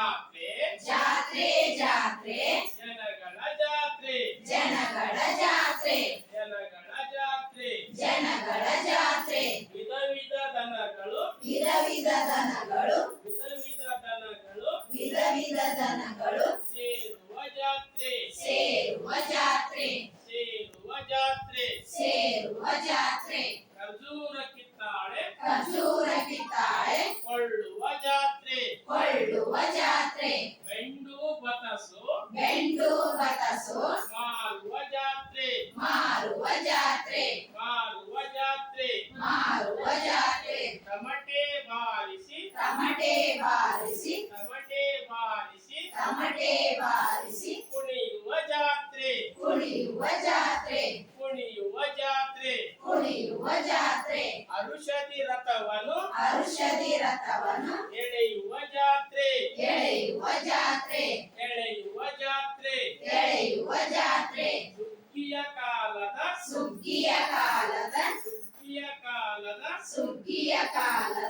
ಜಾತ್ರೆ ಜಾತ್ರೆ ಜಾತ್ರೆ ಜನಗಳ ಜಾತ್ರೆ ಜನಗಳ ಜಾತ್ರೆ ಜನಗಳ ಜಾತ್ರೆ ಜನಗಳ ಜಾತ್ರೆ ವಿಧ ವಿಧ ದನಗಳು ವಿಧ ವಿಧ ದನಗಳು ವಿಧ ವಿಧ ದನಗಳು ವಿಧ ವಿಧ ದನಗಳು ಸೇರುವ ಜಾತ್ರೆ ಸೇರುವ ಜಾತ್ರೆ ಸೇರುವ ಜಾತ್ರೆ ಸೇರುವ ಜಾತ್ರೆ ಖರ್ಜೂರ ಕಿತ್ತಾಳೆ ಖರ್ಜೂರ ಕಿತ್ತಾಳೆ ಕೊಳ್ಳುವ ಜಾತ್ರೆ ಕೊಳ್ಳುವ ಜಾತ್ರೆ ಬೆಂಡು ಬತಸು ಬೆಂಡು ಬತಸು ಮಾರುವ ಜಾತ್ರೆ ಮಾರುವ ಜಾತ್ರೆ ಮಾರುವ ಜಾತ್ರೆ ಮಾರುವ ಜಾತ್ರೆ ತಮಟೆ ಬಾರಿಸಿ ತಮಟೆ ಬಾರಿಸಿ ತಮಟೆ ಬಾರಿಸಿ ತಮಟೆ ಬಾರಿಸಿ ಕುಣಿಯುವ ಜಾತ್ರೆ ಕುಣಿಯುವ ಜಾತ್ರೆ ಕುಣಿಯುವ ಜಾತ್ರೆ ಕುಣಿಯುವ ಜಾತ್ರೆ ಅರುಷದಿ ರಥವನ್ನು ಔಷಧಿ ರಥವನ್ನು ಎಳೆಯುವ ಜಾತ್ರೆ ಎಳೆಯುವ ಜಾತ್ರೆ ಎಳೆಯುವ ಜಾತ್ರೆ ಎಳೆಯುವ ಜಾತ್ರೆ ಸುಗ್ಗಿಯ ಕಾಲದ ಸುಗ್ಗಿಯ ಕಾಲದ ಸುಗ್ಗಿಯ ಕಾಲದ ಸುಗ್ಗಿಯ ಕಾಲದ